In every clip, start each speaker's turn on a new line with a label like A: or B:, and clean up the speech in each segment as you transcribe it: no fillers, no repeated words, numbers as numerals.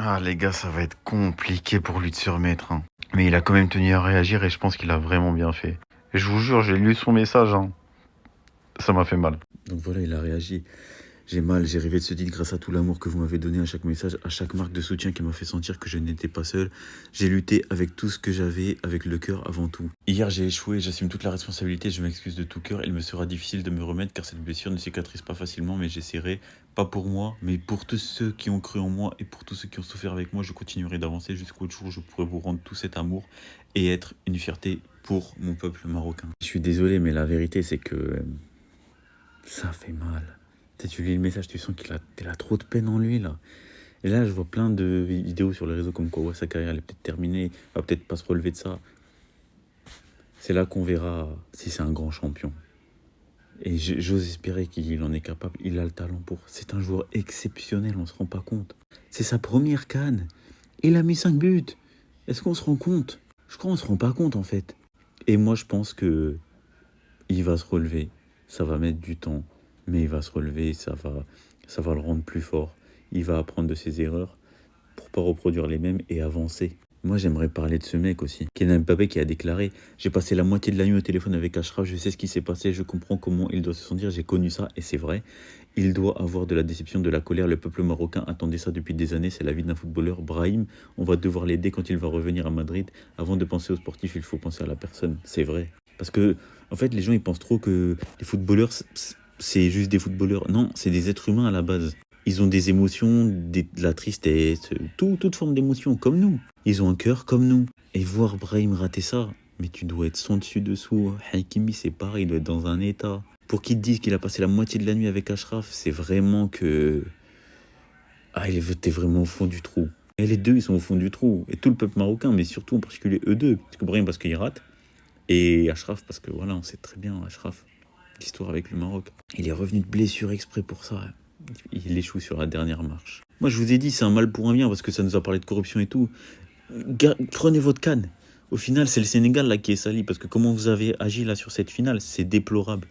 A: Ah les gars, ça va être compliqué pour lui de se remettre, hein. Mais il a quand même tenu à réagir et je pense qu'il a vraiment bien fait. Je vous jure, j'ai lu son message, hein. Ça m'a fait mal.
B: Donc voilà, il a réagi. J'ai mal, j'ai rêvé de ce titre grâce à tout l'amour que vous m'avez donné à chaque message, à chaque marque de soutien qui m'a fait sentir que je n'étais pas seul. J'ai lutté avec tout ce que j'avais, avec le cœur avant tout. Hier, j'ai échoué, j'assume toute la responsabilité, je m'excuse de tout cœur. Il me sera difficile de me remettre car cette blessure ne cicatrise pas facilement, mais j'essaierai, pas pour moi, mais pour tous ceux qui ont cru en moi et pour tous ceux qui ont souffert avec moi. Je continuerai d'avancer jusqu'au jour où je pourrai vous rendre tout cet amour et être une fierté pour mon peuple marocain. Je suis désolé, mais la vérité, c'est que ça fait mal. Tu lis le message, tu sens qu'il a trop de peine en lui, là. Et là, je vois plein de vidéos sur les réseaux comme quoi ouais, sa carrière elle est peut-être terminée, il va peut-être pas se relever de ça. C'est là qu'on verra si c'est un grand champion. Et j'ose espérer qu'il en est capable, il a le talent pour. C'est un joueur exceptionnel, on se rend pas compte. C'est sa première CAN. Il a mis 5 buts. Est-ce qu'on se rend compte? Je crois qu'on se rend pas compte en fait. Et moi, je pense que il va se relever. Ça va mettre du temps, mais il va se relever, ça va le rendre plus fort. Il va apprendre de ses erreurs pour pas reproduire les mêmes et avancer. Moi, j'aimerais parler de ce mec aussi, Kylian Mbappé, qui a déclaré: j'ai passé la moitié de la nuit au téléphone avec Achraf, je sais ce qui s'est passé, je comprends comment il doit se sentir, j'ai connu ça et c'est vrai. Il doit avoir de la déception, de la colère. Le peuple marocain attendait ça depuis des années. C'est la vie d'un footballeur. Brahim, on va devoir l'aider quand il va revenir à Madrid. Avant de penser au sportif, il faut penser à la personne. C'est vrai. Parce que, en fait, les gens, ils pensent trop que les footballeurs, c'est juste des footballeurs. Non, c'est des êtres humains à la base. Ils ont des émotions, de la tristesse, toute forme d'émotion, comme nous. Ils ont un cœur comme nous. Et voir Brahim rater ça, mais tu dois être son dessus-dessous. Hakimi, c'est pareil, il doit être dans un état. Pour qu'ils te disent qu'il a passé la moitié de la nuit avec Achraf, c'est vraiment que... Ah, t'es vraiment au fond du trou. Et les deux, ils sont au fond du trou. Et tout le peuple marocain, mais surtout en particulier eux deux. Parce que Brahim, parce qu'il rate. Et Achraf, parce que voilà, on sait très bien, Achraf, l'histoire avec le Maroc. Il est revenu de blessure exprès pour ça. Il échoue sur la dernière marche. Moi, je vous ai dit, c'est un mal pour un bien, parce que ça nous a parlé de corruption et tout. Prenez votre canne. Au final, c'est le Sénégal là qui est sali, parce que comment vous avez agi là sur cette finale, c'est déplorable.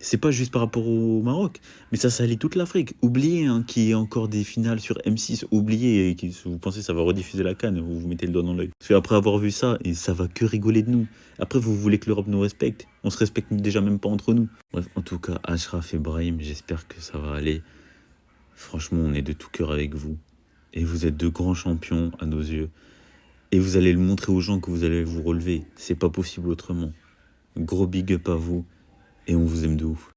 B: C'est pas juste par rapport au Maroc, mais ça salit toute l'Afrique. Oubliez qu'il y ait encore des finales sur M6. Oubliez, vous pensez que ça va rediffuser la CAN, vous vous mettez le doigt dans l'œil. Parce qu'après avoir vu ça, et ça va que rigoler de nous. Après, vous voulez que l'Europe nous respecte. On se respecte déjà même pas entre nous. Bref, en tout cas, Achraf et Brahim, j'espère que ça va aller. Franchement, on est de tout cœur avec vous. Et vous êtes de grands champions à nos yeux. Et vous allez le montrer aux gens que vous allez vous relever. C'est pas possible autrement. Gros big up à vous. Et on vous aime de ouf.